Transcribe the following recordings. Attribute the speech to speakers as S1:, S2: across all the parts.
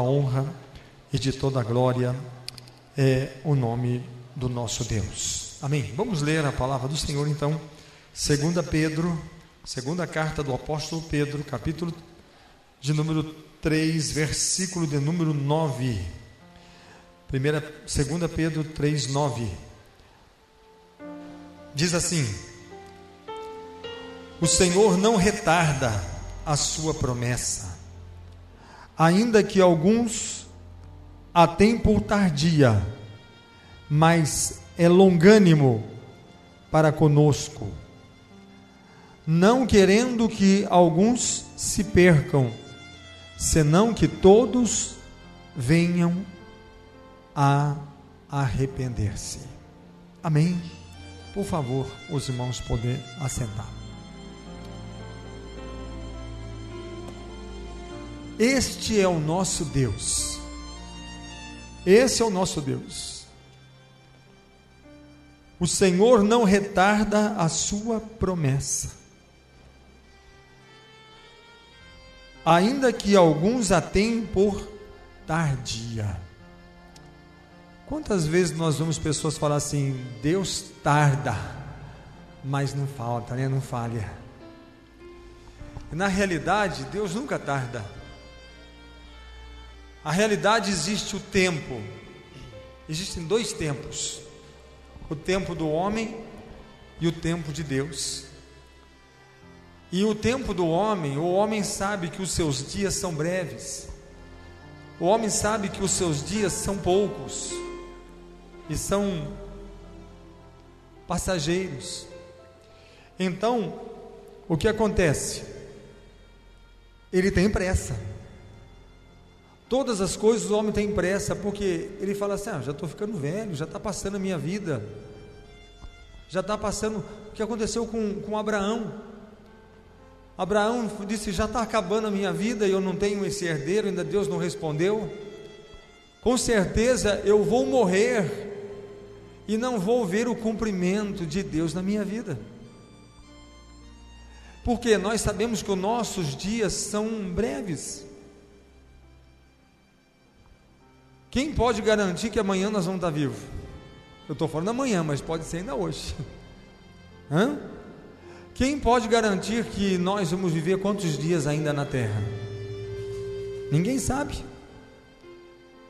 S1: a honra e de toda a glória é o nome do nosso Deus. Amém. Vamos ler a palavra do Senhor então. 2 Pedro, segunda carta do apóstolo Pedro, capítulo de número 3, versículo de número 9. 2 Pedro 3, 9. Diz assim: o Senhor não retarda a sua promessa, ainda que alguns a têm por tardia, mas é longânimo para conosco, não querendo que alguns se percam, senão que todos venham a arrepender-se. Amém. Por favor, os irmãos podem assentar. Este é o nosso Deus. Esse é o nosso Deus. O Senhor não retarda a sua promessa, ainda que alguns a tenham por tardia. Quantas vezes nós vemos pessoas falar assim: Deus tarda, mas não falta, né? Não falha. Na realidade, Deus nunca tarda. A realidade, existe o tempo. Existem dois tempos: o tempo do homem e o tempo de Deus. E o tempo do homem, o homem sabe que os seus dias são breves. O homem sabe que os seus dias são poucos e são passageiros. Então, o que acontece? Ele tem pressa. Todas as coisas o homem tem pressa, porque ele fala assim: já estou ficando velho, já está passando a minha vida, já está passando. O que aconteceu com Abraão? Abraão disse: já está acabando a minha vida e eu não tenho esse herdeiro, ainda Deus não respondeu. Com certeza eu vou morrer e não vou ver o cumprimento de Deus na minha vida, porque nós sabemos que os nossos dias são breves. Quem pode garantir que amanhã nós vamos estar vivos? Eu estou falando amanhã, mas pode ser ainda hoje. Quem pode garantir que nós vamos viver quantos dias ainda na terra? Ninguém sabe.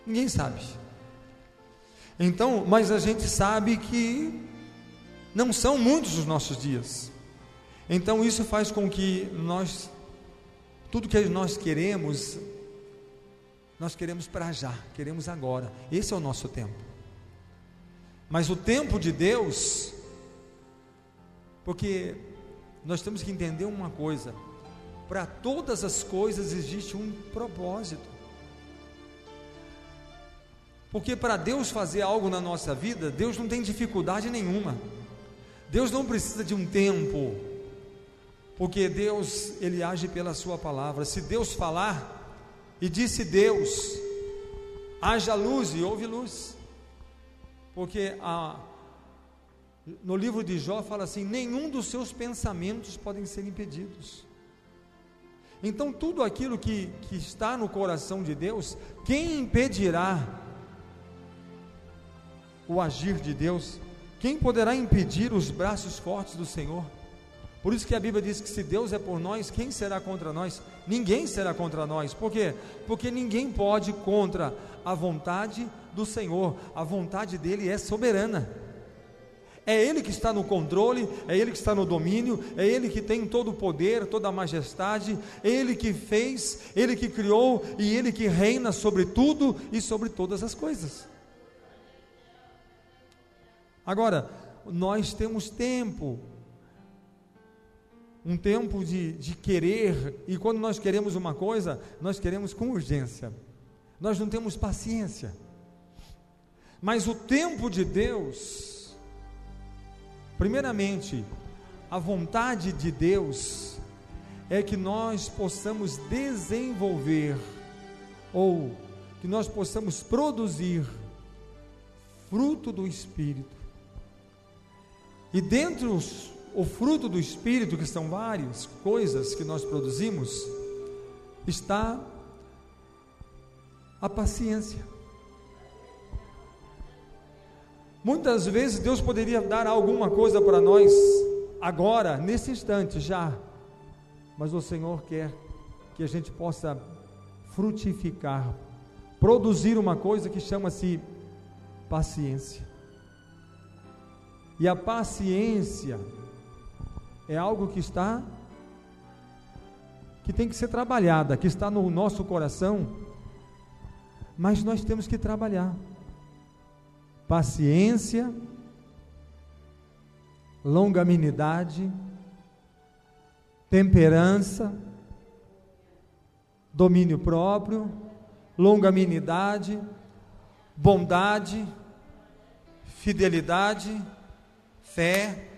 S1: Ninguém sabe. Então, mas a gente sabe que não são muitos os nossos dias. Então isso faz com que tudo que nós queremos para já, queremos agora. Esse é o nosso tempo. Mas o tempo de Deus, porque nós temos que entender uma coisa: para todas as coisas existe um propósito. Porque para Deus fazer algo na nossa vida, Deus não tem dificuldade nenhuma. Deus não precisa de um tempo, porque Deus, Ele age pela sua palavra. Se Deus falar, e disse Deus: haja luz, e houve luz. Porque no livro de Jó fala assim: nenhum dos seus pensamentos podem ser impedidos. Então tudo aquilo que está no coração de Deus, quem impedirá o agir de Deus? Quem poderá impedir os braços fortes do Senhor? Por isso que a Bíblia diz que se Deus é por nós, quem será contra nós? Ninguém será contra nós. Por quê? Porque ninguém pode contra a vontade do Senhor. A vontade dele é soberana. É Ele que está no controle, é Ele que está no domínio, é Ele que tem todo o poder, toda a majestade, é Ele que fez, Ele que criou e Ele que reina sobre tudo e sobre todas as coisas. Agora, nós temos tempo, um tempo de querer, e quando nós queremos uma coisa, nós queremos com urgência, nós não temos paciência. Mas o tempo de Deus, primeiramente, a vontade de Deus é que nós possamos desenvolver, ou que nós possamos produzir fruto do Espírito. E dentro o fruto do Espírito, que são várias coisas que nós produzimos, está A paciência. Muitas vezes Deus poderia dar alguma coisa para nós agora, nesse instante já, mas o Senhor quer que a gente possa frutificar, produzir uma coisa que chama-se paciência. E a paciência é algo que tem que ser trabalhada, que está no nosso coração, mas nós temos que trabalhar. Paciência, longanimidade, temperança, domínio próprio, longanimidade, bondade, fidelidade, fé,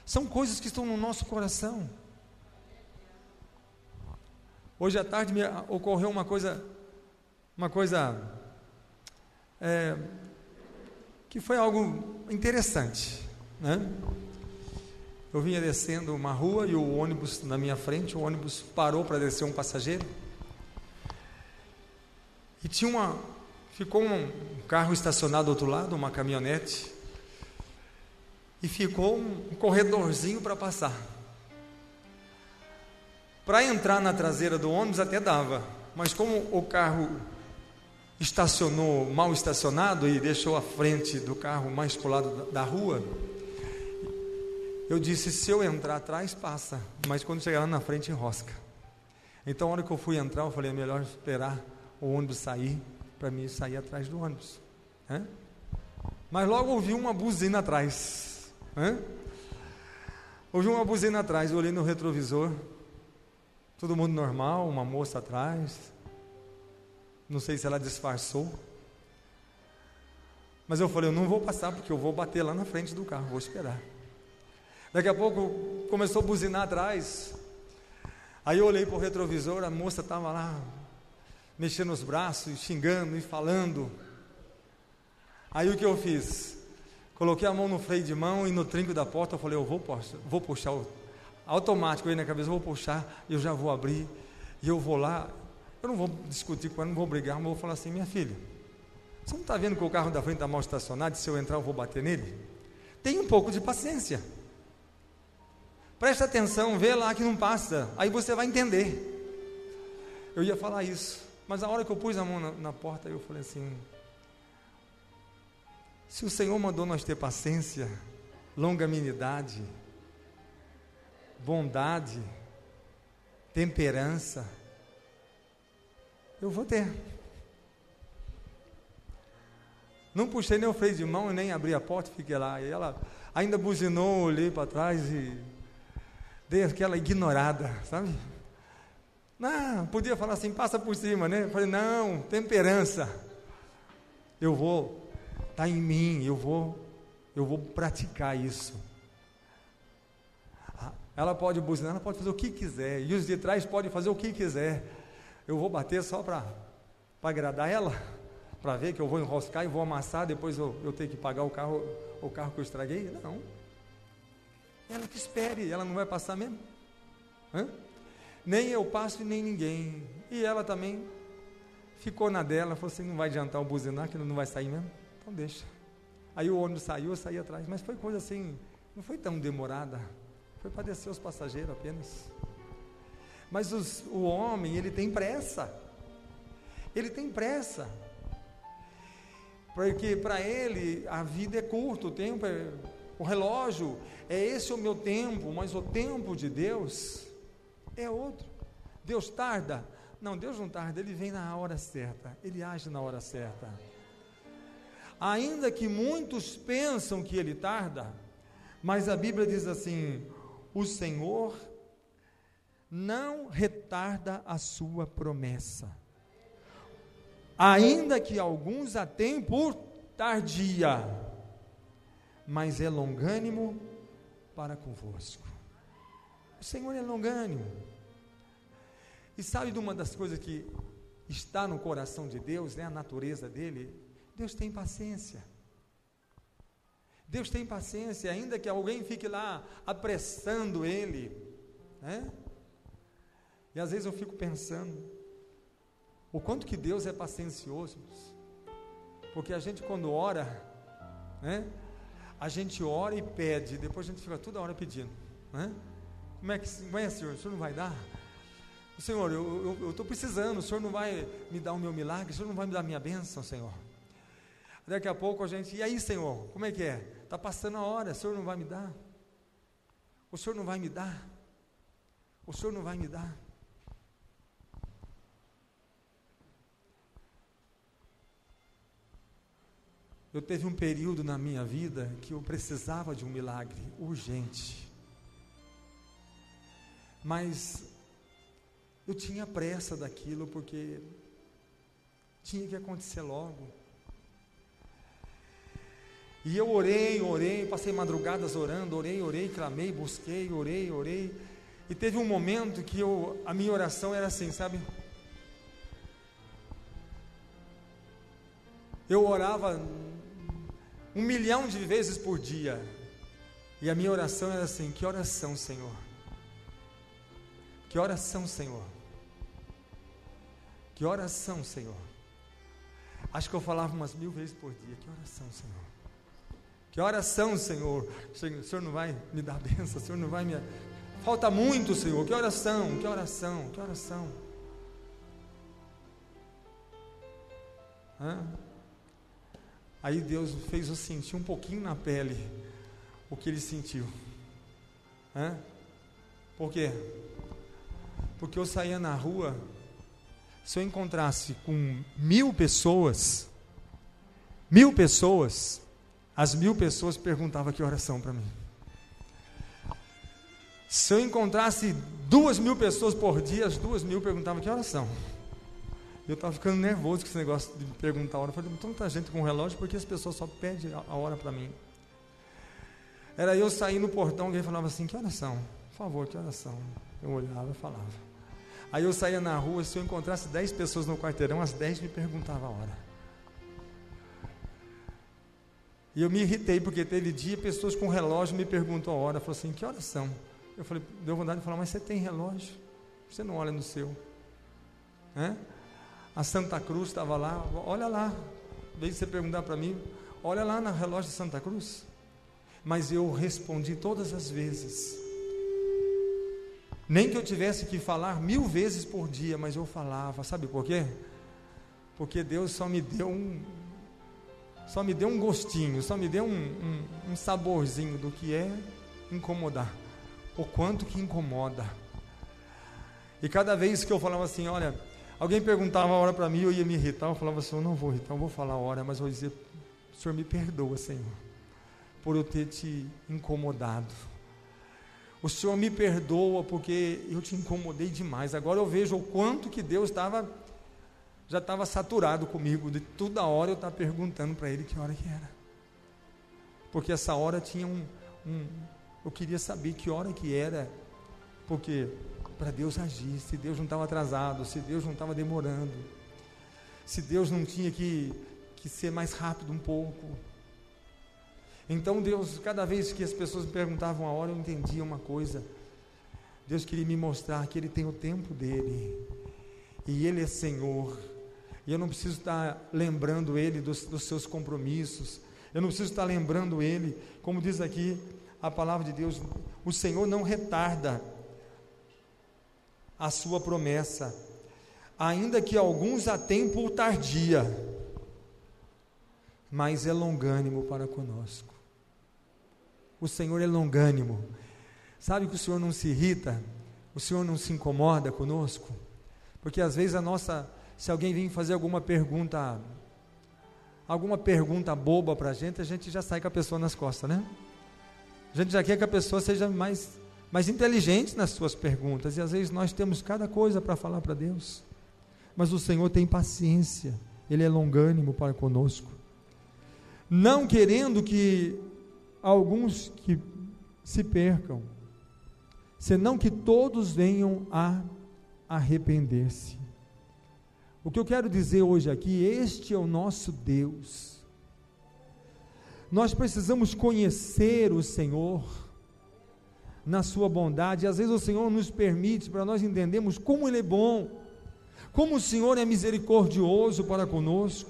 S1: são coisas que estão no nosso coração. Hoje à tarde me ocorreu uma coisa que foi algo interessante, né? Eu vinha descendo uma rua e o ônibus na minha frente, o ônibus parou para descer um passageiro, e ficou um carro estacionado do outro lado, uma caminhonete, e ficou um corredorzinho para passar. Para entrar na traseira do ônibus até dava, mas como o carro estacionou mal estacionado e deixou a frente do carro mais para o lado da rua, eu disse, se eu entrar atrás passa, mas quando chegar lá na frente enrosca. Então a hora que eu fui entrar, eu falei, é melhor esperar o ônibus sair, para mim sair atrás do ônibus, né? Mas logo ouvi uma buzina atrás, né? Ouvi uma buzina atrás, eu olhei no retrovisor, todo mundo normal, uma moça atrás, não sei se ela disfarçou, mas eu falei, eu não vou passar, porque eu vou bater lá na frente do carro, vou esperar. Daqui a pouco começou a buzinar atrás, aí eu olhei para o retrovisor, a moça estava lá, mexendo os braços, xingando e falando. Aí o que eu fiz? Coloquei a mão no freio de mão e no trinco da porta, eu falei, eu vou puxar automático aí na cabeça, eu vou puxar, eu já vou abrir, e eu vou lá, eu não vou discutir com ela, não vou brigar, mas eu vou falar assim, minha filha, você não está vendo que o carro da frente está mal estacionado, e se eu entrar eu vou bater nele? Tenha um pouco de paciência, presta atenção, vê lá que não passa, aí você vai entender. Eu ia falar isso, mas a hora que eu pus a mão na porta, eu falei assim, se o Senhor mandou nós ter paciência, longanimidade, bondade, temperança, eu vou ter. Não puxei nem o freio de mão e nem abri a porta, fiquei lá, e ela ainda buzinou, olhei para trás e dei aquela ignorada, sabe? Não, podia falar assim, passa por cima, né? Eu falei, não, temperança, eu vou, está em mim, eu vou praticar isso. Ela pode buzinar, ela pode fazer o que quiser, e os de trás podem fazer o que quiser, eu vou bater só para agradar ela, para ver que eu vou enroscar e vou amassar, depois eu tenho que pagar o carro que eu estraguei? Não, ela que espere, ela não vai passar mesmo, nem eu passo e nem ninguém, e ela também ficou na dela, falou assim, não vai adiantar o buzinar, que não vai sair mesmo, então deixa. Aí o ônibus saiu, eu saí atrás, mas foi coisa assim, não foi tão demorada, foi para descer os passageiros apenas. Mas o homem, ele tem pressa, porque para ele a vida é curta, o tempo o relógio, é esse o meu tempo, mas o tempo de Deus é outro. Deus tarda? Não, Deus não tarda, Ele vem na hora certa, Ele age na hora certa. Ainda que muitos pensam que Ele tarda, mas a Bíblia diz assim, o Senhor não retarda a sua promessa, ainda que alguns a tenham por tardia, mas é longânimo para convosco. O Senhor é longânimo. E sabe de uma das coisas que está no coração de Deus, né, a natureza dele? Deus tem paciência. Deus tem paciência, ainda que alguém fique lá apressando ele, né? E às vezes eu fico pensando, o quanto que Deus é paciencioso, porque a gente quando ora, né, a gente ora e pede, depois a gente fica toda hora pedindo, né? Como é, Senhor? O Senhor não vai dar? Senhor, eu estou precisando, o Senhor não vai me dar o meu milagre, o Senhor não vai me dar a minha bênção, Senhor. Daqui a pouco a gente, e aí, Senhor, como é que é? Está passando a hora, o Senhor não vai me dar? O Senhor não vai me dar? O Senhor não vai me dar? Eu teve um período na minha vida que eu precisava de um milagre urgente, mas eu tinha pressa daquilo, porque tinha que acontecer logo. E eu orei, passei madrugadas orando, orei, clamei, busquei, orei. E teve um momento que a minha oração era assim, sabe? Eu orava 1 milhão de vezes por dia. E a minha oração era assim: que oração, Senhor? Que oração, Senhor? Que oração, Senhor? Acho que eu falava umas 1000 vezes por dia: que oração, Senhor? Que oração, Senhor? O Senhor não vai me dar bênção, o Senhor não vai me... Falta muito, Senhor, que oração, que oração, que oração. Aí Deus fez eu sentir um pouquinho na pele o que ele sentiu. Por quê? Porque eu saía na rua, se eu encontrasse com 1000 pessoas, as 1000 pessoas perguntavam que oração para mim. Se eu encontrasse 2000 pessoas por dia, as 2000 perguntavam que oração. Eu estava ficando nervoso com esse negócio de perguntar a hora. Eu falei: tanta gente com relógio, porque as pessoas só pedem a hora para mim. Era eu sair no portão, alguém falava assim: que oração? Por favor, que oração? Eu olhava e falava. Aí eu saía na rua, se eu encontrasse 10 pessoas no quarteirão, as 10 me perguntavam a hora. E eu me irritei, porque teve dia, pessoas com relógio me perguntam a hora, falaram assim: que oração? Eu falei, deu vontade de falar: mas você tem relógio? Você não olha no seu? A Santa Cruz estava lá, olha lá, em vez de você perguntar para mim, olha lá no relógio de Santa Cruz. Mas eu respondi todas as vezes, nem que eu tivesse que falar 1000 vezes por dia, mas eu falava. Sabe por quê? Porque Deus só me deu um gostinho, só me deu um saborzinho do que é incomodar, o quanto que incomoda. E cada vez que eu falava assim, olha, alguém perguntava a hora para mim, eu ia me irritar, eu falava assim: eu não vou irritar, eu vou falar a hora, mas eu vou dizer: o Senhor me perdoa, Senhor, por eu ter te incomodado. O Senhor me perdoa porque eu te incomodei demais. Agora eu vejo o quanto que Deus já estava saturado comigo, de toda hora eu estava perguntando para Ele que hora que era, porque essa hora tinha eu queria saber que hora que era, porque para Deus agir, se Deus não estava atrasado, se Deus não estava demorando, se Deus não tinha que ser mais rápido um pouco. Então Deus, cada vez que as pessoas me perguntavam a hora, eu entendia uma coisa: Deus queria me mostrar que Ele tem o tempo dEle, e Ele é Senhor, e eu não preciso estar lembrando Ele dos seus compromissos, eu não preciso estar lembrando Ele, como diz aqui a palavra de Deus, o Senhor não retarda a sua promessa, ainda que alguns a tenham por tardia, mas é longânimo para conosco. O Senhor é longânimo. Sabe que o Senhor não se irrita, o Senhor não se incomoda conosco, porque às vezes se alguém vem fazer alguma pergunta boba para a gente já sai com a pessoa nas costas, né? A gente já quer que a pessoa seja mais inteligente nas suas perguntas, e às vezes nós temos cada coisa para falar para Deus, mas o Senhor tem paciência, Ele é longânimo para conosco, não querendo que alguns que se percam, senão que todos venham a arrepender-se. O que eu quero dizer hoje aqui: este é o nosso Deus. Nós precisamos conhecer o Senhor na sua bondade. Às vezes o Senhor nos permite para nós entendermos como Ele é bom, Como o Senhor é misericordioso para conosco.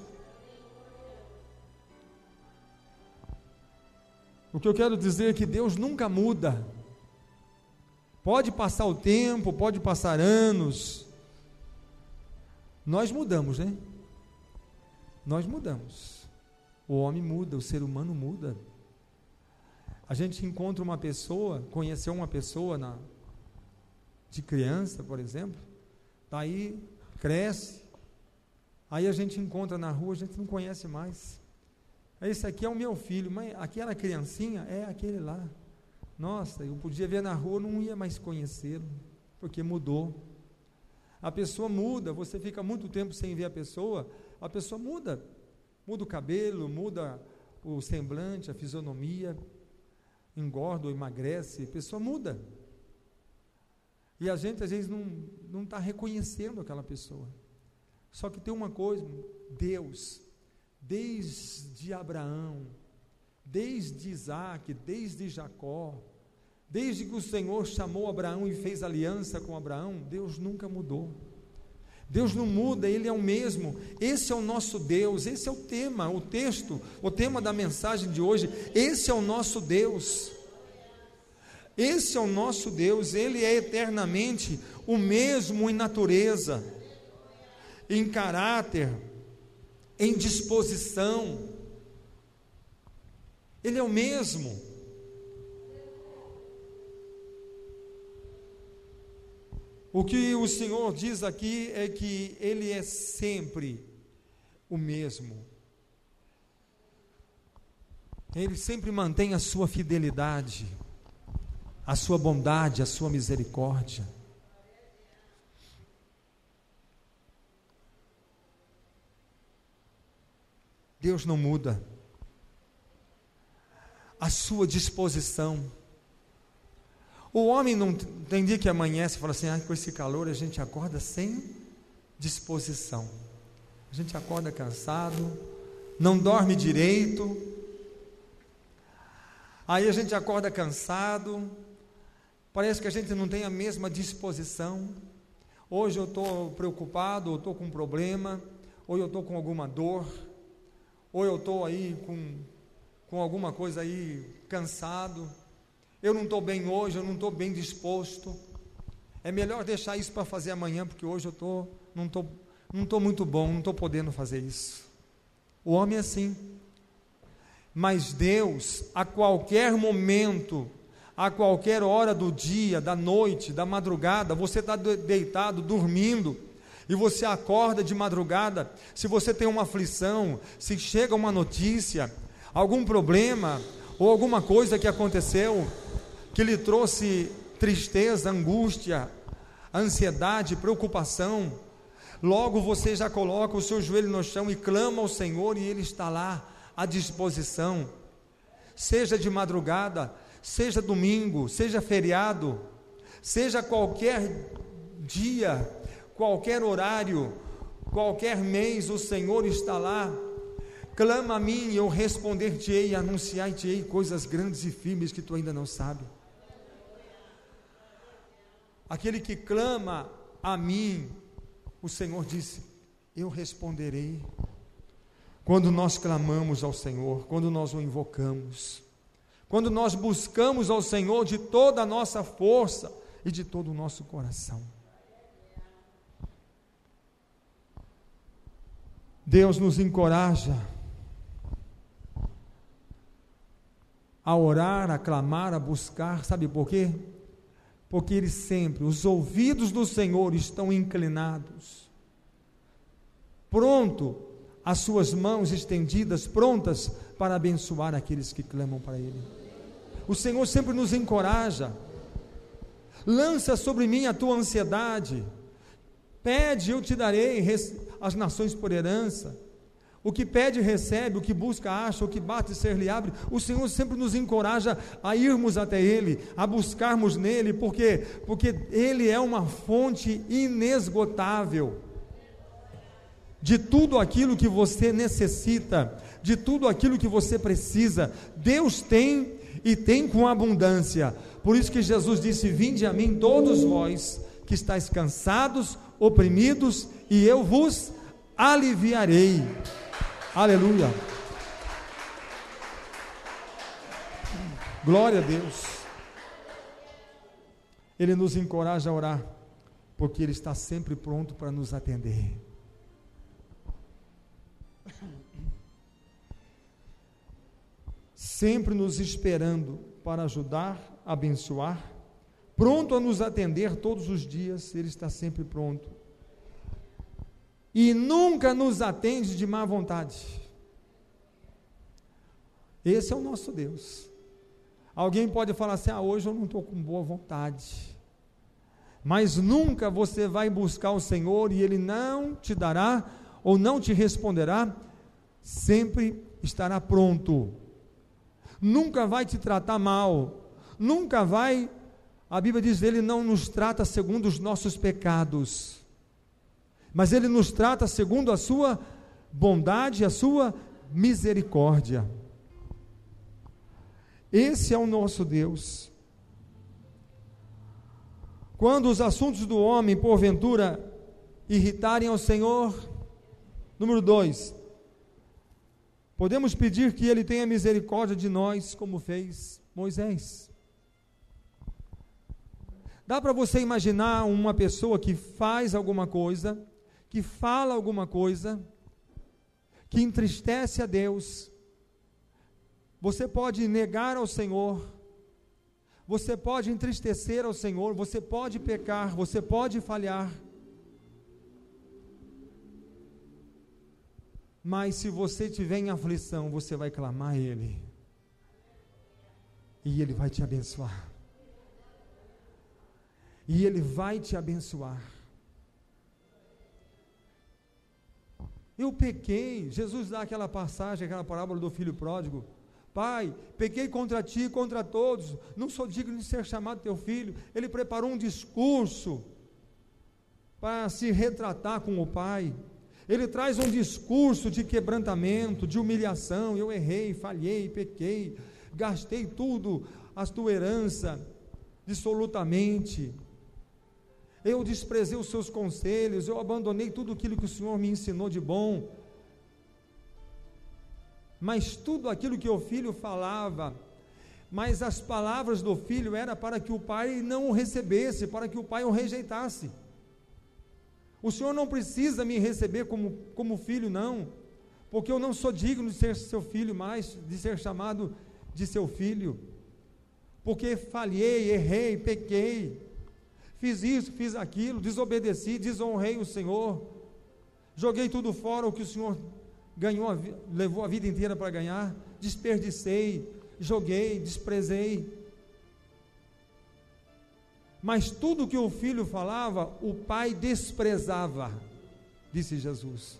S1: O que eu quero dizer é que Deus nunca muda. Pode passar o tempo, pode passar anos, nós mudamos, né? Nós mudamos. O homem muda, o ser humano muda. A gente encontra uma pessoa, conheceu uma pessoa de criança, por exemplo, daí cresce, aí a gente encontra na rua, a gente não conhece mais. Esse aqui é o meu filho, mas aquela criancinha é aquele lá. Nossa, eu podia ver na rua, não ia mais conhecê-lo, porque mudou. A pessoa muda, você fica muito tempo sem ver a pessoa muda. Muda o cabelo, muda o semblante, a fisionomia, engorda ou emagrece, a pessoa muda. E a gente às vezes não está reconhecendo aquela pessoa. Só que tem uma coisa, Deus, desde Abraão, desde Isaac, desde Jacó, desde que o Senhor chamou Abraão e fez aliança com Abraão, Deus nunca mudou. Deus não muda, Ele é o mesmo. Esse é o nosso Deus, esse é o tema, o texto, o tema da mensagem de hoje. Esse é o nosso Deus. Esse é o nosso Deus, Ele é eternamente o mesmo em natureza, em caráter, em disposição. Ele é o mesmo. O que o Senhor diz aqui é que Ele é sempre o mesmo. Ele sempre mantém a sua fidelidade, a sua bondade, a sua misericórdia. Deus não muda. A sua disposição. O homem não tem dia que amanhece e fala assim, com esse calor a gente acorda sem disposição. A gente acorda cansado, não dorme direito. Aí a gente acorda cansado, parece que a gente não tem a mesma disposição. Hoje eu estou preocupado, ou estou com um problema, ou eu estou com alguma dor, ou eu estou aí com alguma coisa aí cansado. Eu não estou bem hoje, eu não estou bem disposto. É melhor deixar isso para fazer amanhã, porque hoje eu não estou muito bom, não estou podendo fazer isso. O homem é assim. Mas Deus, a qualquer momento, a qualquer hora do dia, da noite, da madrugada, você está deitado, dormindo, e você acorda de madrugada, se você tem uma aflição, se chega uma notícia, algum problema, ou alguma coisa que aconteceu, que lhe trouxe tristeza, angústia, ansiedade, preocupação, logo você já coloca o seu joelho no chão e clama ao Senhor, e Ele está lá à disposição, seja de madrugada, seja domingo, seja feriado, seja qualquer dia, qualquer horário, qualquer mês, o Senhor está lá. Clama a mim e eu responder-te-ei, anunciar-te-ei coisas grandes e firmes que tu ainda não sabes. Aquele que clama a mim, o Senhor disse, eu responderei. Quando nós clamamos ao Senhor, quando nós o invocamos, quando nós buscamos ao Senhor de toda a nossa força e de todo o nosso coração. Deus nos encoraja a orar, a clamar, a buscar, sabe por quê? Porque Ele sempre, os ouvidos do Senhor estão inclinados, pronto, as suas mãos estendidas, prontas para abençoar aqueles que clamam para Ele. O Senhor sempre nos encoraja, lança sobre mim a tua ansiedade, pede, eu te darei as nações por herança. O que pede recebe, o que busca acha, o que bate ser-lhe abre. O Senhor sempre nos encoraja a irmos até Ele, a buscarmos nele, porque Ele é uma fonte inesgotável de tudo aquilo que você necessita, de tudo aquilo que você precisa. Deus tem e tem com abundância. Por isso que Jesus disse, vinde a mim todos vós que estáis cansados, oprimidos e eu vos aliviarei. Aleluia. Glória a Deus. Ele nos encoraja a orar, porque Ele está sempre pronto para nos atender. Sempre nos esperando para ajudar, abençoar, pronto a nos atender todos os dias. Ele está sempre pronto. E nunca nos atende de má vontade. Esse é o nosso Deus. Alguém pode falar assim: hoje eu não estou com boa vontade. Mas nunca você vai buscar o Senhor e Ele não te dará ou não te responderá. Sempre estará pronto. Nunca vai te tratar mal. Nunca vai. A Bíblia diz: Ele não nos trata segundo os nossos pecados, mas Ele nos trata segundo a sua bondade, a sua misericórdia. Esse é o nosso Deus. Quando os assuntos do homem, porventura, irritarem ao Senhor, número 2, podemos pedir que Ele tenha misericórdia de nós, como fez Moisés. Dá para você imaginar uma pessoa que faz alguma coisa, que fala alguma coisa, que entristece a Deus. Você pode negar ao Senhor, você pode entristecer ao Senhor, você pode pecar, você pode falhar. Mas se você estiver em aflição, você vai clamar a Ele, e Ele vai te abençoar. E Ele vai te abençoar. Eu pequei. Jesus dá aquela passagem, aquela parábola do filho pródigo: Pai, pequei contra ti e contra todos, não sou digno de ser chamado teu filho. Ele preparou um discurso para se retratar com o Pai. Ele traz um discurso de quebrantamento, de humilhação. Eu errei, falhei, pequei, gastei tudo, a tua herança, dissolutamente. Eu desprezei os seus conselhos, eu abandonei tudo aquilo que o Senhor me ensinou de bom. Mas tudo aquilo que o filho falava, mas as palavras do filho era para que o pai não o recebesse, para que o pai o rejeitasse. O Senhor não precisa me receber como filho, não, porque eu não sou digno de ser seu filho mais, de ser chamado de seu filho, porque falhei, errei, pequei, fiz isso, fiz aquilo, desobedeci, desonrei o Senhor, joguei tudo fora o que o Senhor levou a vida inteira para ganhar, desperdicei, joguei, desprezei. Mas tudo que o filho falava, o pai desprezava, disse Jesus.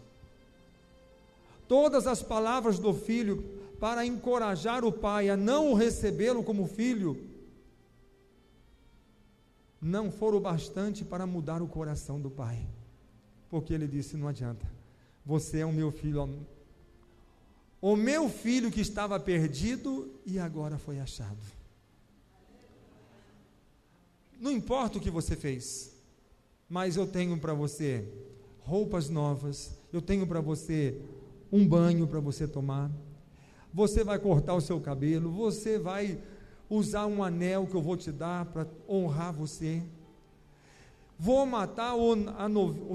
S1: Todas as palavras do filho para encorajar o pai a não o recebê-lo como filho, não foram bastante para mudar o coração do pai, porque ele disse: não adianta, você é o meu filho, o meu filho que estava perdido e agora foi achado. Não importa o que você fez, mas eu tenho para você roupas novas, eu tenho para você um banho para você tomar, você vai cortar o seu cabelo, você vai usar um anel que eu vou te dar para honrar você, vou matar o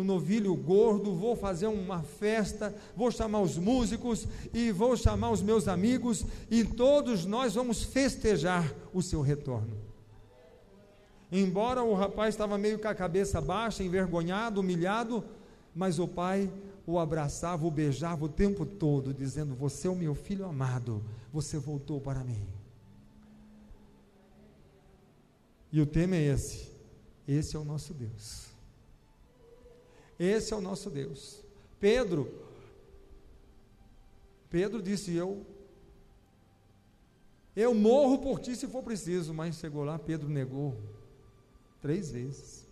S1: novilho gordo, vou fazer uma festa, vou chamar os músicos e vou chamar os meus amigos e todos nós vamos festejar o seu retorno. Embora o rapaz estava meio com a cabeça baixa, envergonhado, humilhado, mas o pai o abraçava, o beijava o tempo todo, dizendo: você é o meu filho amado, você voltou para mim. E o tema é esse é o nosso Deus, esse é o nosso Deus. Pedro disse: eu morro por ti se for preciso, mas chegou lá, Pedro negou 3 vezes,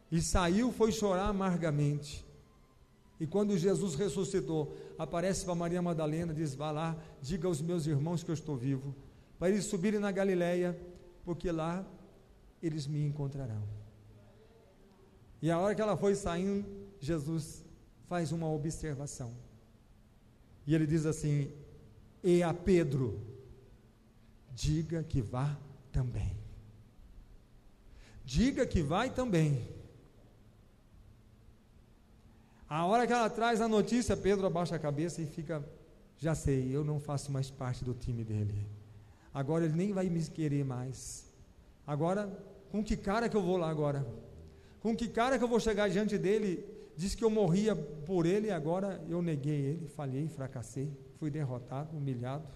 S1: e saiu, foi chorar amargamente. E quando Jesus ressuscitou, aparece para Maria Madalena, diz: vá lá, diga aos meus irmãos que eu estou vivo, para eles subirem na Galileia, porque lá eles me encontrarão. E a hora que ela foi saindo, Jesus faz uma observação. E ele diz assim: e a Pedro, diga que vá também. Diga que vai também. A hora que ela traz a notícia, Pedro abaixa a cabeça e fica: já sei, eu não faço mais parte do time dele. Agora ele nem vai me querer mais. Agora, com que cara que eu vou lá agora? Com que cara que eu vou chegar diante dele? Diz que eu morria por ele e agora eu neguei ele, falhei, fracassei, fui derrotado, humilhado.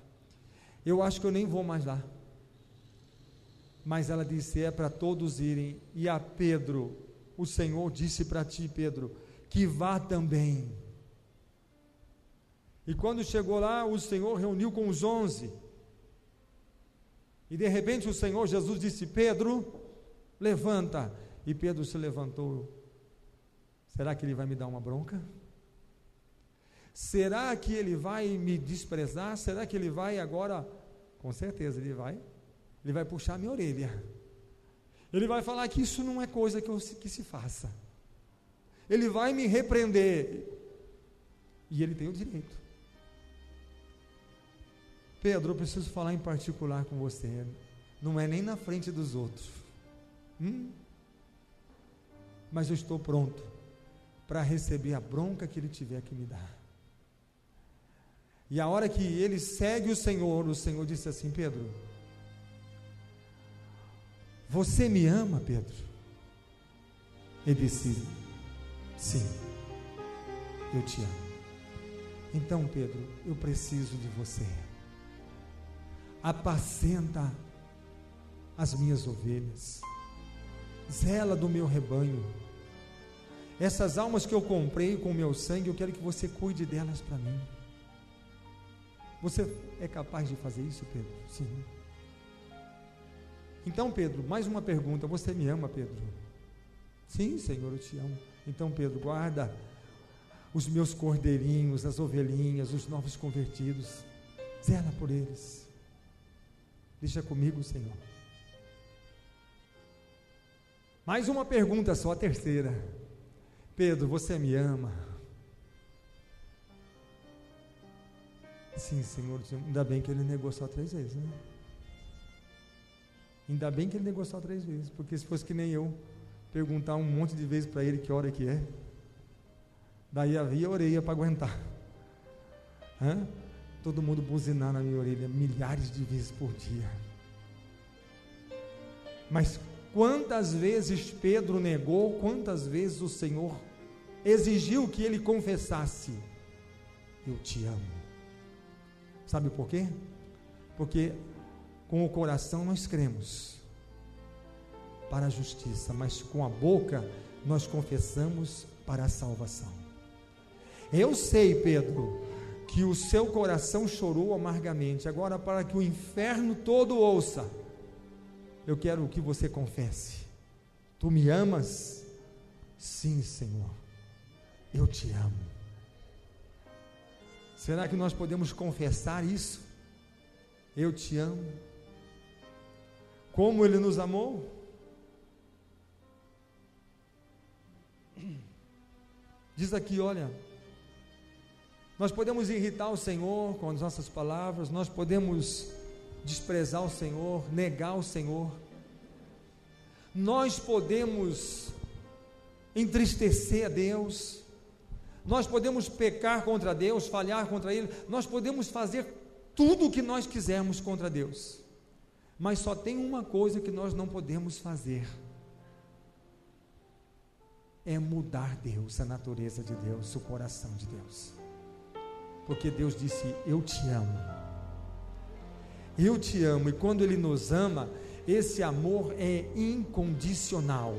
S1: Eu acho que eu nem vou mais lá. Mas ela disse: é para todos irem. E a Pedro, o Senhor disse para ti, Pedro, que vá também. E quando chegou lá, o Senhor reuniu com os 11. E de repente o Senhor Jesus disse: Pedro, levanta. E Pedro se levantou. Será que ele vai me dar uma bronca? Será que ele vai me desprezar? Será que ele vai agora? Com certeza ele vai puxar minha orelha. Ele vai falar que isso não é coisa que se faça. Ele vai me repreender. E ele tem o direito. Pedro, eu preciso falar em particular com você. Não é nem na frente dos outros. Mas eu estou pronto para receber a bronca que ele tiver que me dar. E a hora que ele segue o Senhor disse assim: Pedro, você me ama, Pedro? Ele disse: sim, eu te amo. Então, Pedro, eu preciso de você. Apacenta as minhas ovelhas, zela do meu rebanho. Essas almas que eu comprei com o meu sangue, eu quero que você cuide delas para mim. Você é capaz de fazer isso, Pedro? Sim. Então, Pedro, mais uma pergunta: você me ama, Pedro? Sim, Senhor, eu te amo. Então, Pedro, guarda os meus cordeirinhos, as ovelhinhas, os novos convertidos, zela por eles. Deixa comigo, Senhor. Mais uma pergunta só, a terceira: Pedro, você me ama? Sim, Senhor, ainda bem que ele negou só 3 vezes, né? Ainda bem que ele negou só 3 vezes, porque se fosse que nem eu, perguntar um monte de vezes para ele que hora que é, daí havia orelha para aguentar. Todo mundo buzinar na minha orelha milhares de vezes por dia. Mas quantas vezes Pedro negou, quantas vezes o Senhor exigiu que ele confessasse: eu te amo. Sabe por quê? Porque com o coração nós cremos para a justiça, mas com a boca nós confessamos para a salvação. Eu sei, Pedro, que o seu coração chorou amargamente. Agora, para que o inferno todo ouça, eu quero que você confesse: tu me amas? Sim, Senhor, eu te amo. Será que nós podemos confessar isso? Eu te amo. Como Ele nos amou? Diz aqui, olha, nós podemos irritar o Senhor com as nossas palavras, nós podemos desprezar o Senhor, negar o Senhor, nós podemos entristecer a Deus, nós podemos pecar contra Deus, falhar contra Ele, nós podemos fazer tudo o que nós quisermos contra Deus, mas só tem uma coisa que nós não podemos fazer: é mudar Deus, a natureza de Deus, o coração de Deus. Porque Deus disse: eu te amo. Eu te amo. E quando Ele nos ama, esse amor é incondicional.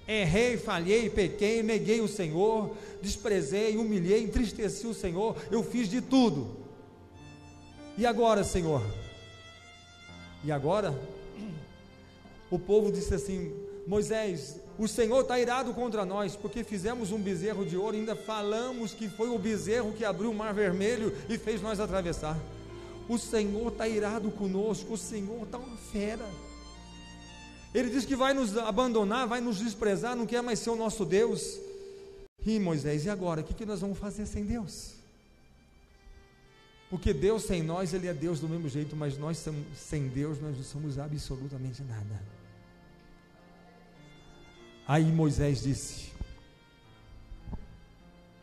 S1: Errei, falhei, pequei, neguei o Senhor, desprezei, humilhei, entristeci o Senhor, eu fiz de tudo. E agora, Senhor? E agora? O povo disse assim: Moisés, o Senhor está irado contra nós, porque fizemos um bezerro de ouro e ainda falamos que foi o bezerro que abriu o mar vermelho e fez nós atravessar. O Senhor está irado conosco, o Senhor está uma fera. Ele diz que vai nos abandonar, vai nos desprezar, não quer mais ser o nosso Deus. E Moisés, e agora? O que nós vamos fazer sem Deus? Porque Deus sem nós, Ele é Deus do mesmo jeito, mas nós sem Deus, nós não somos absolutamente nada. Aí Moisés disse: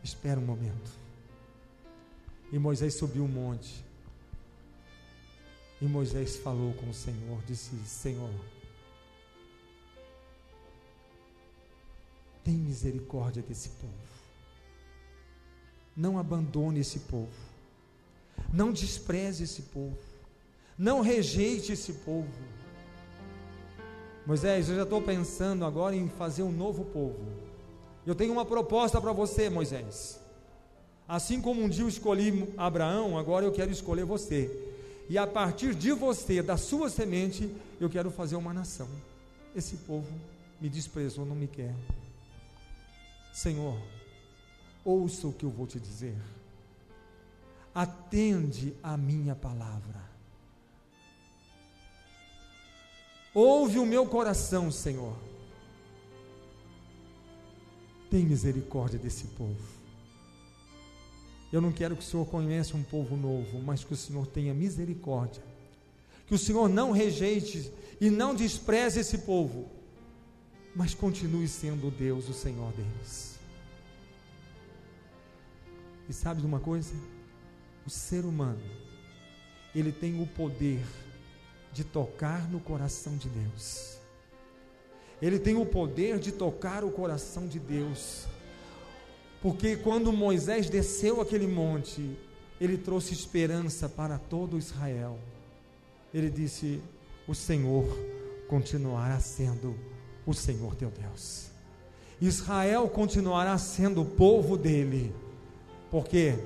S1: espera um momento. E Moisés subiu um monte. E Moisés falou com o Senhor, disse: Senhor, tem misericórdia desse povo. Não abandone esse povo. Não despreze esse povo. Não rejeite esse povo. Moisés, eu já estou pensando agora em fazer um novo povo. Eu tenho uma proposta para você, Moisés. Assim como um dia eu escolhi Abraão, agora eu quero escolher você. E a partir de você, da sua semente, eu quero fazer uma nação. Esse povo me desprezou, não me quer. Senhor, ouça o que eu vou te dizer. Atende a minha palavra. Ouve o meu coração, Senhor. Tem misericórdia desse povo. Eu não quero que o Senhor conheça um povo novo, mas que o Senhor tenha misericórdia. Que o Senhor não rejeite e não despreze esse povo, mas continue sendo o Deus, o Senhor deles. E sabe de uma coisa? O ser humano, ele tem o poder de tocar no coração de Deus. Ele tem o poder de tocar o coração de Deus. Porque quando Moisés desceu aquele monte, ele trouxe esperança para todo Israel. Ele disse: o Senhor continuará sendo o Senhor teu Deus. Israel continuará sendo o povo dele. Por quê?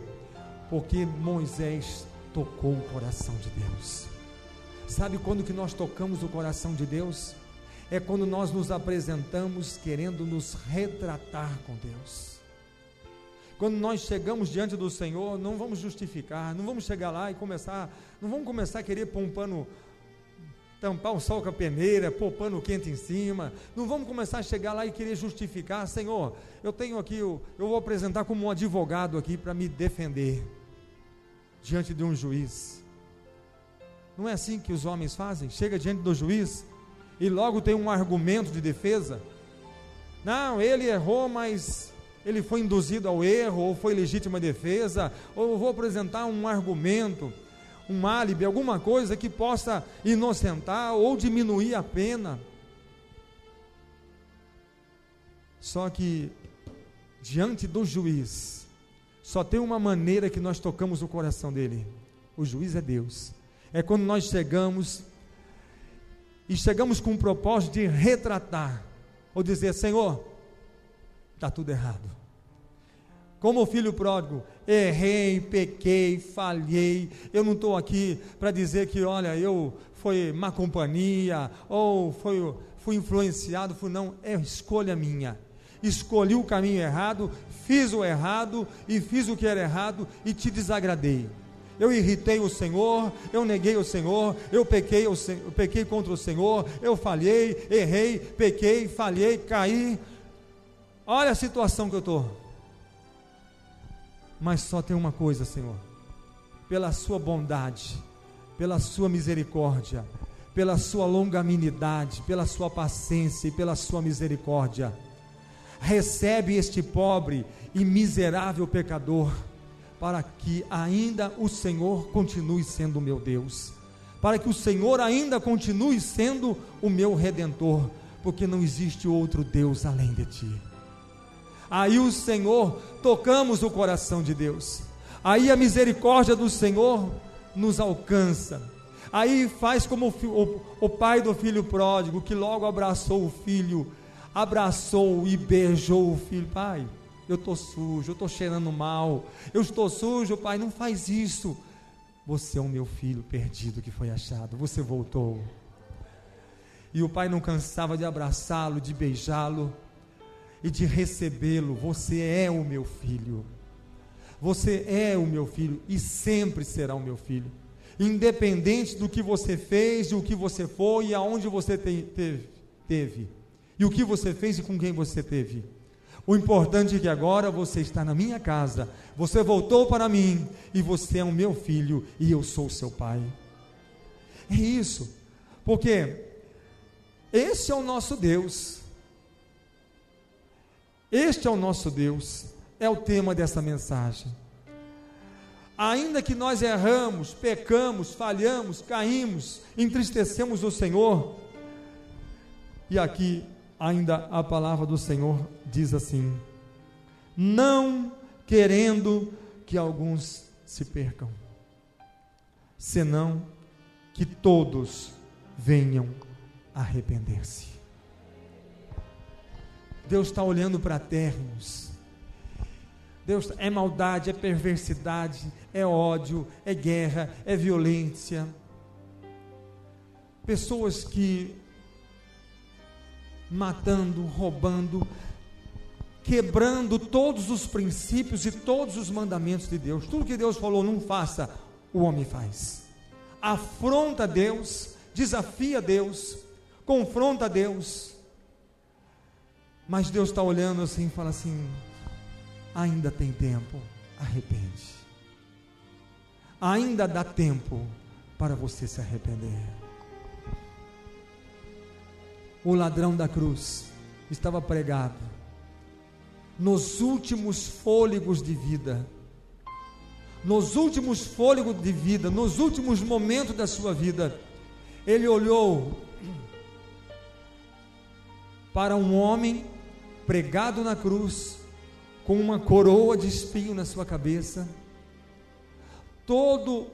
S1: Porque Moisés tocou o coração de Deus. Sabe quando que nós tocamos o coração de Deus? É quando nós nos apresentamos querendo nos retratar com Deus. Quando nós chegamos diante do Senhor, não vamos justificar, não vamos chegar lá e não vamos começar a querer pôr um pano, tampar o sol com a peneira, pôr pano quente em cima, não vamos começar a chegar lá e querer justificar. Senhor, eu tenho aqui, eu vou apresentar como um advogado aqui para me defender diante de um juiz. Não é assim que os homens fazem? Chega diante do juiz e logo tem um argumento de defesa. Não, ele errou, mas ele foi induzido ao erro, ou foi legítima defesa, ou eu vou apresentar um argumento, um álibi, alguma coisa que possa inocentar ou diminuir a pena. Só que diante do juiz só tem uma maneira que nós tocamos o coração dele. O juiz é Deus. É quando nós chegamos com o propósito de retratar, ou dizer: Senhor, está tudo errado. Como o filho pródigo, errei, pequei, falhei. Eu não estou aqui para dizer que, olha, eu fui má companhia, ou fui influenciado, não, é escolha minha. Escolhi o caminho errado, fiz o errado, e fiz o que era errado, e te desagradei. Eu irritei o Senhor, eu neguei o Senhor, eu pequei contra o Senhor, eu falhei, errei, pequei, falhei, caí. Olha a situação que eu estou. Mas só tem uma coisa, Senhor: pela sua bondade, pela sua misericórdia, pela sua longanimidade, pela sua paciência e pela sua misericórdia, recebe este pobre e miserável pecador, para que ainda o Senhor continue sendo o meu Deus, para que o Senhor ainda continue sendo o meu Redentor, porque não existe outro Deus além de Ti. Aí o Senhor, tocamos o coração de Deus, aí a misericórdia do Senhor nos alcança, aí faz como o pai do filho pródigo, que logo abraçou o filho, abraçou e beijou o filho. Pai, eu estou sujo, eu estou cheirando mal, eu estou sujo, pai, não faz isso. Você é o meu filho perdido que foi achado, você voltou. E o pai não cansava de abraçá-lo, de beijá-lo e de recebê-lo. Você é o meu filho, você é o meu filho e sempre será o meu filho, independente do que você fez, do que você foi e aonde você teve, e o que você fez e com quem você teve. O importante é que agora você está na minha casa, você voltou para mim, e você é o meu filho, e eu sou o seu pai. É isso, porque esse é o nosso Deus. Este é o nosso Deus, é o tema dessa mensagem. Ainda que nós erramos, pecamos, falhamos, caímos, entristecemos o Senhor, e aqui ainda a palavra do Senhor diz assim: não querendo que alguns se percam, senão que todos venham arrepender-se. Deus está olhando para termos. Deus é maldade, é perversidade, é ódio, é guerra, é violência. Pessoas que matando, roubando, quebrando todos os princípios e todos os mandamentos de Deus. Tudo que Deus falou não faça, o homem faz. Afronta Deus, desafia Deus, confronta Deus. Mas Deus está olhando assim e fala assim: ainda tem tempo, arrepende. Ainda dá tempo para você se arrepender. O ladrão da cruz estava pregado nos últimos fôlegos de vida, nos últimos fôlegos de vida, nos últimos momentos da sua vida. Ele olhou para um homem pregado na cruz, com uma coroa de espinho na sua cabeça, todo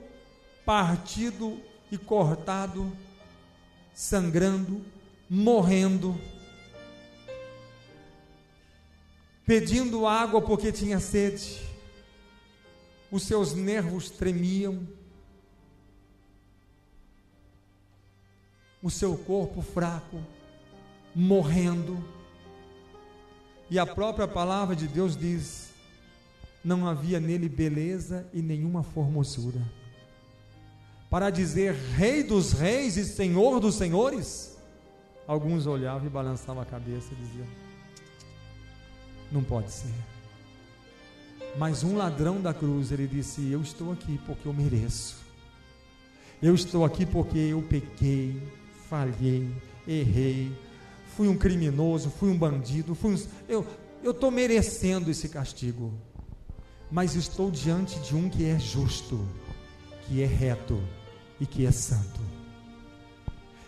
S1: partido e cortado, sangrando, morrendo, pedindo água porque tinha sede, os seus nervos tremiam, o seu corpo fraco, morrendo. E a própria palavra de Deus diz: não havia nele beleza e nenhuma formosura, para dizer Rei dos reis e Senhor dos senhores. Alguns olhavam e balançavam a cabeça e diziam: não pode ser. Mas um ladrão da cruz, ele disse: eu estou aqui porque eu mereço, eu estou aqui porque eu pequei, falhei, errei, fui um criminoso, fui um bandido, eu estou merecendo esse castigo, mas estou diante de um que é justo, que é reto e que é santo.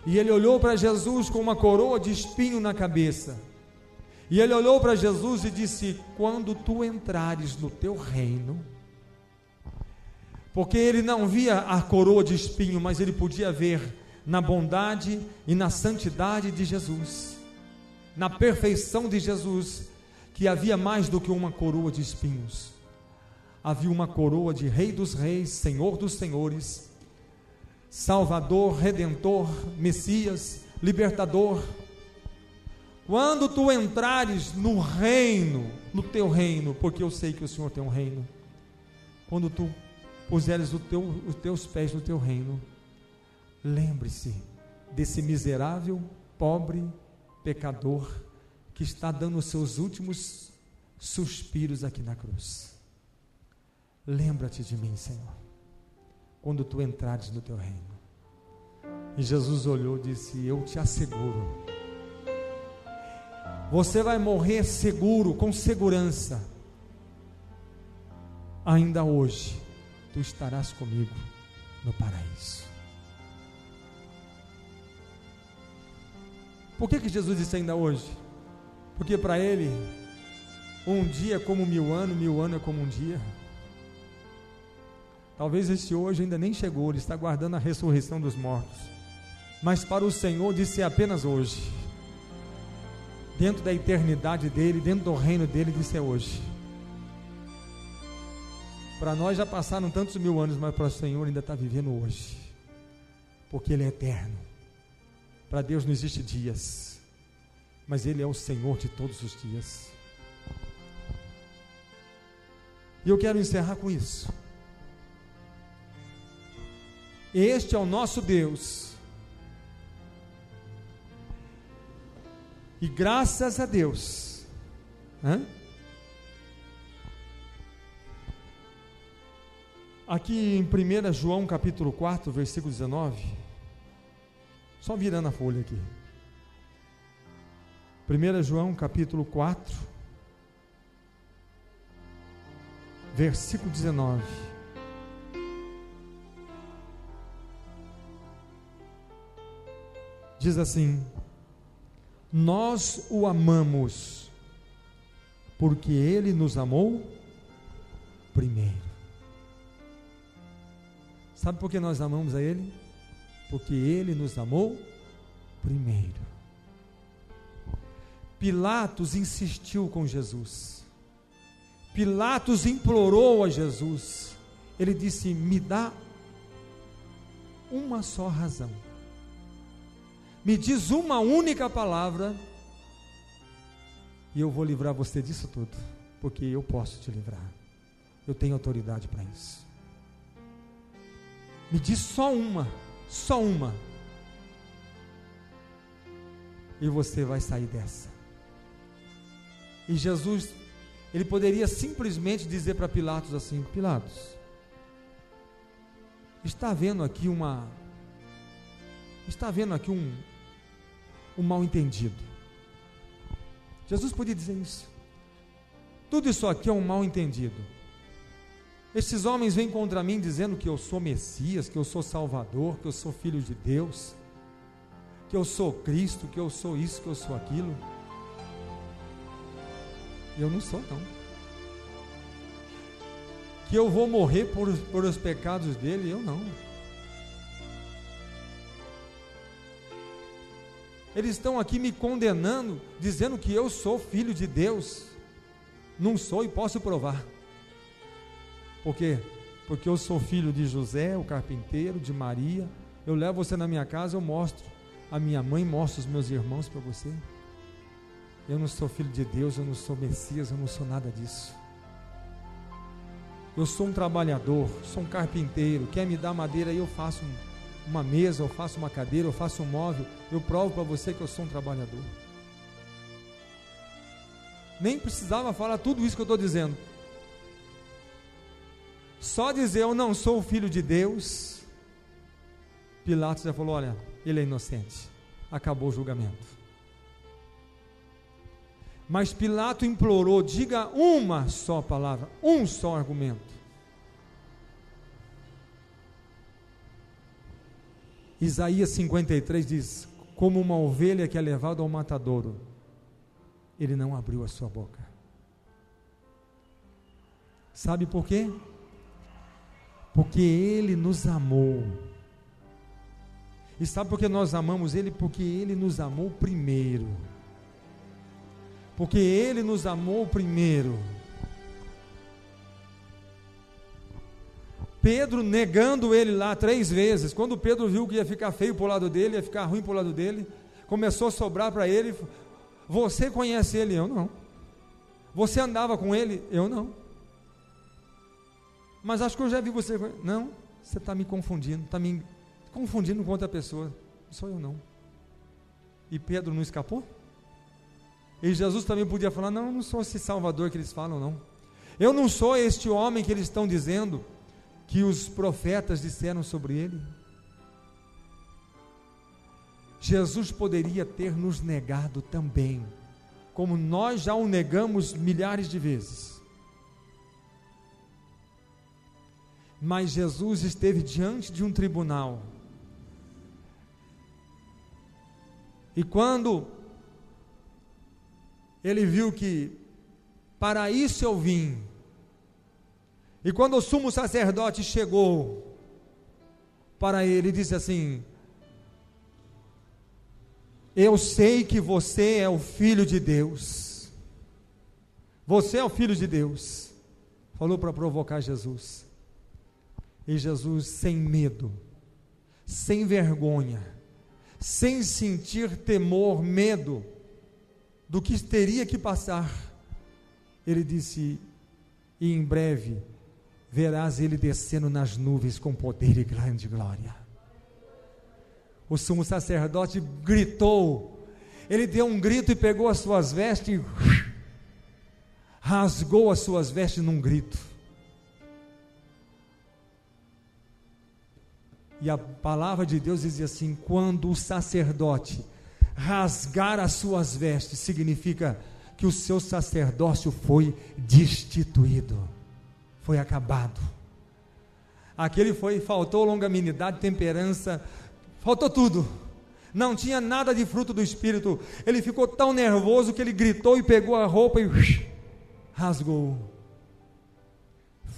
S1: E ele olhou para Jesus com uma coroa de espinho na cabeça, e ele olhou para Jesus e disse: quando tu entrares no teu reino, porque ele não via a coroa de espinho, mas ele podia ver na bondade e na santidade de Jesus, na perfeição de Jesus, que havia mais do que uma coroa de espinhos, havia uma coroa de Rei dos reis, Senhor dos senhores, Salvador, Redentor, Messias, Libertador. Quando tu entrares no reino, no teu reino, porque eu sei que o Senhor tem um reino, quando tu puseres os teus pés no teu reino, lembre-se desse miserável, pobre, pecador, que está dando os seus últimos suspiros aqui na cruz. Lembra-te de mim, Senhor, quando tu entrares no teu reino. E Jesus olhou e disse: eu te asseguro, você vai morrer seguro, com segurança. Ainda hoje tu estarás comigo no paraíso. Por que Jesus disse ainda hoje? Porque para ele, um dia é como 1000 anos, 1000 anos é como um dia. Talvez esse hoje ainda nem chegou, ele está aguardando a ressurreição dos mortos. Mas para o Senhor disse: é apenas hoje. Dentro da eternidade dele, dentro do reino dele, disse: é hoje. Para nós já passaram tantos 1000 anos, mas para o Senhor ainda está vivendo hoje, porque ele é eterno. Para Deus não existe dias, mas ele é o Senhor de todos os dias. E eu quero encerrar com isso. Este é o nosso Deus, E graças a Deus, aqui em 1 João capítulo 4, versículo 19, só virando a folha aqui, 1 João capítulo 4, versículo 19, diz assim: nós o amamos, porque Ele nos amou primeiro. Sabe por que nós amamos a Ele? Porque Ele nos amou primeiro. Pilatos insistiu com Jesus. Pilatos implorou a Jesus. Ele disse: me dá uma só razão. Me diz uma única palavra e eu vou livrar você disso tudo, porque eu posso te livrar. Eu tenho autoridade para isso. Me diz só uma, e você vai sair dessa. E Jesus, ele poderia simplesmente dizer para Pilatos assim: Pilatos, está havendo aqui um mal entendido. Jesus podia dizer isso. Tudo isso aqui é um mal entendido. Esses homens vêm contra mim dizendo que eu sou Messias, que eu sou Salvador, que eu sou Filho de Deus, que eu sou Cristo, que eu sou isso, que eu sou aquilo. Eu não sou, não. Que eu vou morrer por os pecados dele, eu não. Eles estão aqui me condenando, dizendo que eu sou filho de Deus. Não sou e posso provar. Por quê? Porque eu sou filho de José, o carpinteiro, de Maria. Eu levo você na minha casa, eu mostro a minha mãe, mostro os meus irmãos para você. Eu não sou filho de Deus, eu não sou Messias, eu não sou nada disso. Eu sou um trabalhador, sou um carpinteiro. Quer me dar madeira aí, eu faço uma mesa, eu faço uma cadeira, eu faço um móvel. Eu provo para você que eu sou um trabalhador. Nem precisava falar tudo isso que eu estou dizendo. Só dizer eu não sou o filho de Deus, Pilatos já falou: olha, ele é inocente, acabou o julgamento. Mas Pilatos implorou: diga uma só palavra, um só argumento. Isaías 53 diz: como uma ovelha que é levada ao matadouro, ele não abriu a sua boca. Sabe por quê? Porque Ele nos amou. E sabe por que nós amamos Ele? Porque Ele nos amou primeiro. Porque Ele nos amou primeiro. Pedro negando Ele lá 3 vezes. Quando Pedro viu que ia ficar feio para o lado dele, ia ficar ruim para o lado dele, começou a sobrar para ele: você conhece Ele? Eu não. Você andava com Ele? Eu não. Mas acho que eu já vi você. Não, você está me confundindo. Está me confundindo com outra pessoa. Não sou eu, não. E Pedro não escapou? E Jesus também podia falar: não, eu não sou esse Salvador que eles falam, não. Eu não sou este homem que eles estão dizendo, que os profetas disseram sobre ele. Jesus poderia ter nos negado também, como nós já o negamos milhares de vezes. Mas Jesus esteve diante de um tribunal, e quando ele viu que para isso eu vim, e quando o sumo sacerdote chegou para ele, disse assim: eu sei que você é o Filho de Deus, você é o Filho de Deus. Falou para provocar Jesus. E Jesus, sem medo, sem vergonha, sem sentir temor, medo do que teria que passar, ele disse: e em breve verás ele descendo nas nuvens com poder e grande glória. O sumo sacerdote gritou: Ele deu um grito e pegou as suas vestes e rasgou as suas vestes num grito. E a palavra de Deus dizia assim: quando o sacerdote rasgar as suas vestes, significa que o seu sacerdócio foi destituído, foi acabado. Aquele faltou longanimidade, temperança, faltou tudo, não tinha nada de fruto do Espírito. Ele ficou tão nervoso que ele gritou e pegou a roupa e rasgou.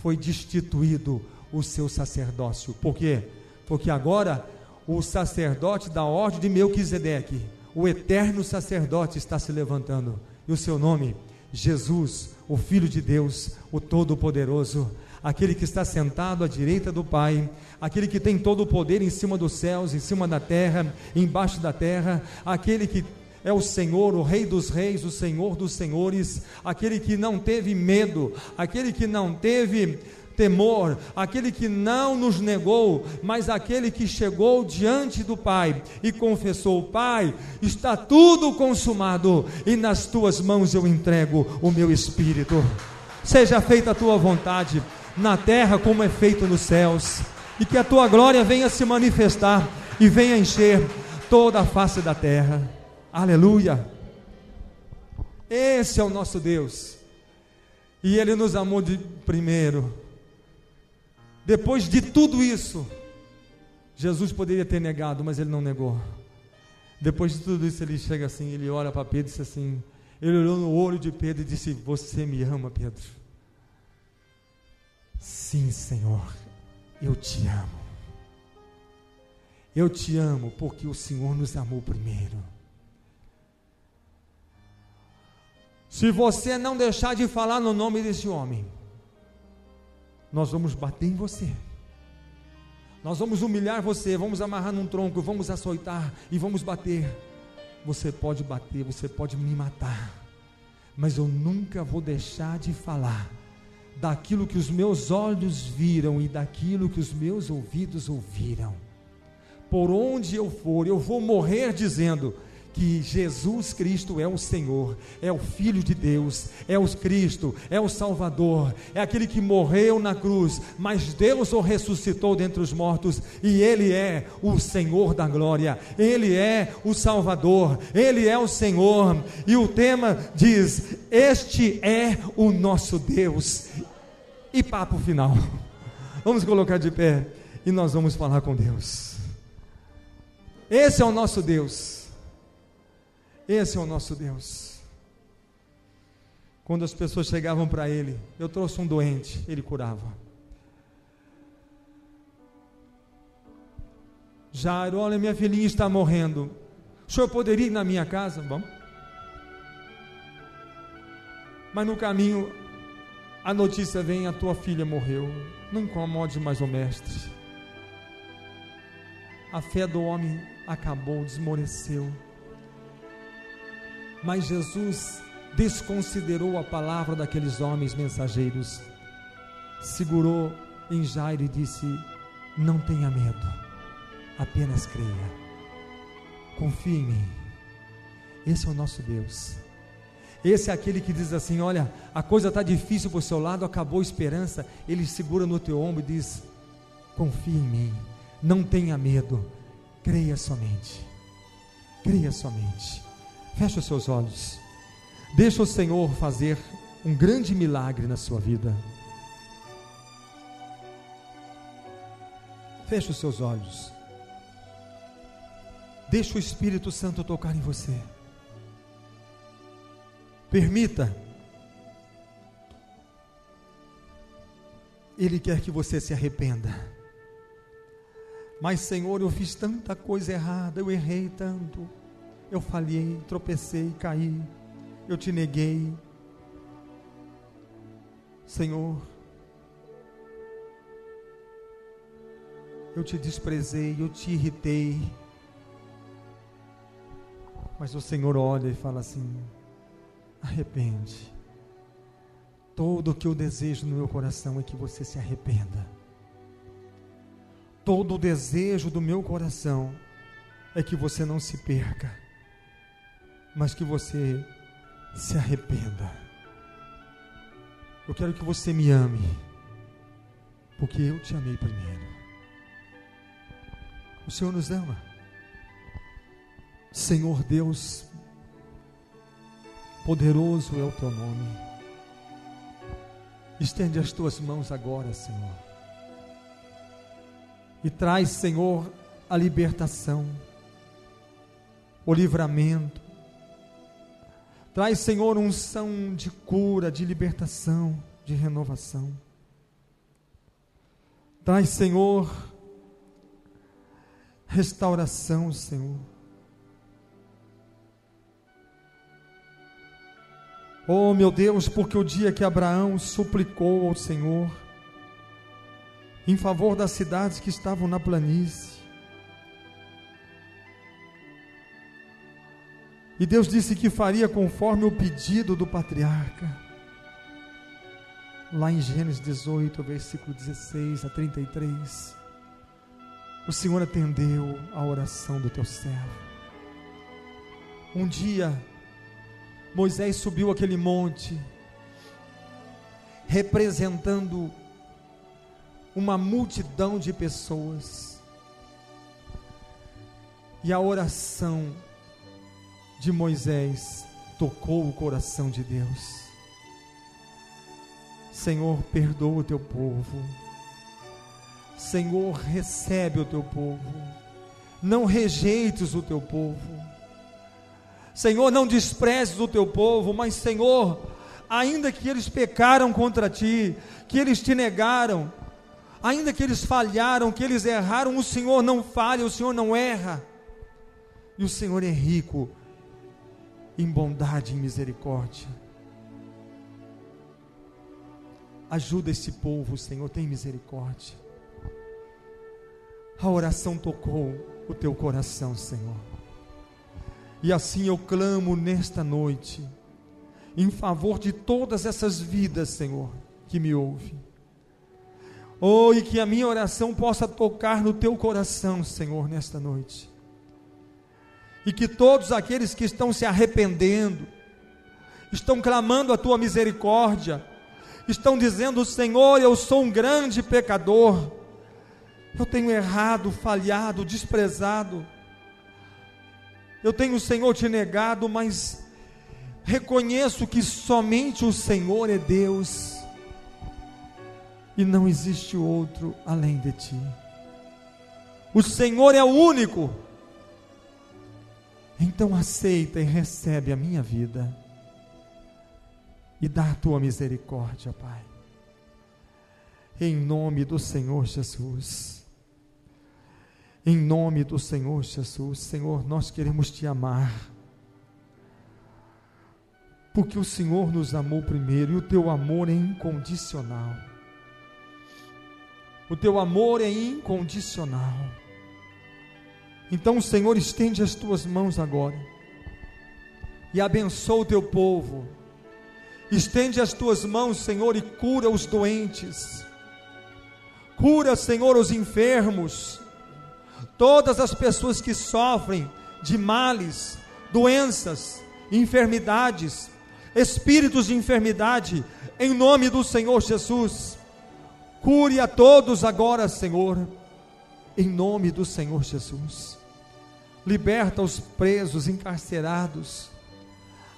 S1: Foi destituído o seu sacerdócio. Por quê? Porque agora o sacerdote da ordem de Melquisedeque, o eterno sacerdote, está se levantando, e o seu nome, Jesus, o Filho de Deus, o Todo-Poderoso, aquele que está sentado à direita do Pai, aquele que tem todo o poder em cima dos céus, em cima da terra, embaixo da terra, aquele que é o Senhor, o Rei dos Reis, o Senhor dos Senhores, aquele que não teve medo, aquele que não teve temor, aquele que não nos negou, mas aquele que chegou diante do Pai e confessou: Pai, está tudo consumado, e nas tuas mãos eu entrego o meu espírito. Seja feita a tua vontade, na terra como é feito nos céus, e que a tua glória venha se manifestar e venha encher toda a face da terra. Aleluia. Esse é o nosso Deus, e Ele nos amou de primeiro. Depois de tudo isso, Jesus poderia ter negado, mas Ele não negou. Depois de tudo isso, Ele chega assim, Ele olha para Pedro e disse assim, Ele olhou no olho de Pedro e disse: você me ama, Pedro? Sim, Senhor, eu te amo. Eu te amo porque o Senhor nos amou primeiro. Se você não deixar de falar no nome desse homem, nós vamos bater em você, nós vamos humilhar você, vamos amarrar num tronco, vamos açoitar e vamos bater. Você pode bater, você pode me matar, mas eu nunca vou deixar de falar daquilo que os meus olhos viram e daquilo que os meus ouvidos ouviram. Por onde eu for, eu vou morrer dizendo que Jesus Cristo é o Senhor, é o Filho de Deus, é o Cristo, é o Salvador, é aquele que morreu na cruz, mas Deus o ressuscitou dentre os mortos, e Ele é o Senhor da glória, Ele é o Salvador, Ele é o Senhor. E o tema diz: este é o nosso Deus. E papo final, vamos colocar de pé e nós vamos falar com Deus. Esse é o nosso Deus. Esse é o nosso Deus. Quando as pessoas chegavam para Ele, eu trouxe um doente, Ele curava. Jairo, olha, minha filhinha está morrendo, o senhor poderia ir na minha casa? Vamos. Mas no caminho, a notícia vem: a tua filha morreu. Não incomode mais o mestre. A fé do homem acabou, desmoreceu. Mas Jesus desconsiderou a palavra daqueles homens mensageiros, segurou em Jairo e disse: não tenha medo, apenas creia, confie em mim. Esse é o nosso Deus. Esse é aquele que diz assim: olha, a coisa está difícil para o seu lado, acabou a esperança. Ele segura no teu ombro e diz: confie em mim, não tenha medo, creia somente, creia somente. Feche os seus olhos, deixa o Senhor fazer um grande milagre na sua vida. Feche os seus olhos, deixa o Espírito Santo tocar em você. Permita. Ele quer que você se arrependa. Mas, Senhor, eu fiz tanta coisa errada, eu errei tanto, eu falhei, tropecei, caí, eu te neguei. Senhor, eu te desprezei, eu te irritei. Mas o Senhor olha e fala assim: arrepende. Todo o que eu desejo no meu coração é que você se arrependa. Todo o desejo do meu coração é que você não se perca, mas que você se arrependa. Eu quero que você me ame, porque eu te amei primeiro. O Senhor nos ama. Senhor Deus, poderoso é o teu nome. Estende as tuas mãos agora, Senhor, e traz, Senhor, a libertação, o livramento. Traz, Senhor, unção de cura, de libertação, de renovação. Traz, Senhor, restauração, Senhor. Oh, meu Deus, porque o dia que Abraão suplicou ao Senhor em favor das cidades que estavam na planície, e Deus disse que faria conforme o pedido do patriarca, lá em Gênesis 18, versículo 16 a 33, o Senhor atendeu a oração do teu servo. Um dia, Moisés subiu aquele monte, representando uma multidão de pessoas, e a oração de Moisés tocou o coração de Deus. Senhor, perdoa o teu povo. Senhor, recebe o teu povo. Não rejeites o teu povo. Senhor, não desprezes o teu povo, mas, Senhor, ainda que eles pecaram contra ti, que eles te negaram, ainda que eles falharam, que eles erraram, o Senhor não falha, o Senhor não erra. E o Senhor é rico em bondade e em misericórdia. Ajuda esse povo, Senhor, tem misericórdia. A oração tocou o teu coração, Senhor. E assim eu clamo nesta noite, em favor de todas essas vidas, Senhor, que me ouvem. Oh, e que a minha oração possa tocar no teu coração, Senhor, nesta noite. E que todos aqueles que estão se arrependendo, estão clamando a tua misericórdia, estão dizendo: Senhor, eu sou um grande pecador, eu tenho errado, falhado, desprezado, eu tenho, Senhor, te negado, mas reconheço que somente o Senhor é Deus, e não existe outro além de ti. O Senhor é o único. Então aceita e recebe a minha vida, e dá a tua misericórdia, Pai, em nome do Senhor Jesus. Em nome do Senhor Jesus. Senhor, nós queremos te amar, porque o Senhor nos amou primeiro, e o teu amor é incondicional. O teu amor é incondicional. Então, Senhor, estende as tuas mãos agora e abençoa o teu povo. Estende as tuas mãos, Senhor, e cura os doentes. Cura, Senhor, os enfermos. Todas as pessoas que sofrem de males, doenças, enfermidades, espíritos de enfermidade, em nome do Senhor Jesus. Cure a todos agora, Senhor, em nome do Senhor Jesus. Liberta os presos, encarcerados,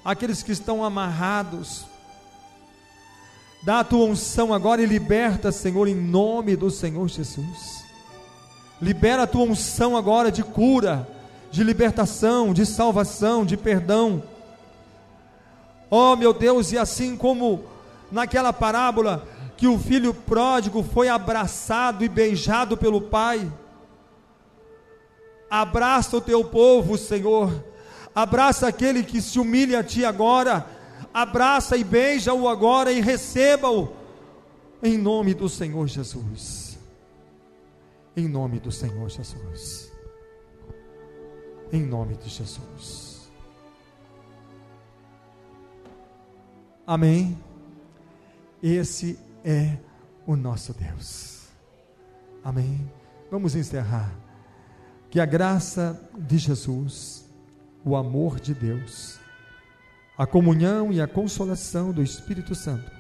S1: aqueles que estão amarrados. Dá a tua unção agora e liberta, Senhor, em nome do Senhor Jesus. Libera a tua unção agora de cura, de libertação, de salvação, de perdão. Oh, meu Deus, e assim como naquela parábola que o filho pródigo foi abraçado e beijado pelo pai, abraça o teu povo, Senhor. Abraça aquele que se humilha a ti agora. Abraça e beija-o agora e receba-o em nome do Senhor Jesus. Em nome do Senhor Jesus. Em nome de Jesus. Amém. Esse é o nosso Deus. Amém. Vamos encerrar. Que a graça de Jesus, o amor de Deus a comunhão e a consolação do Espírito Santo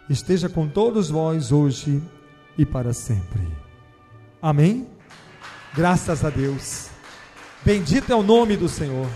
S1: esteja com todos vós hoje e para sempre. Amém? Graças a Deus. Bendito é o nome do Senhor.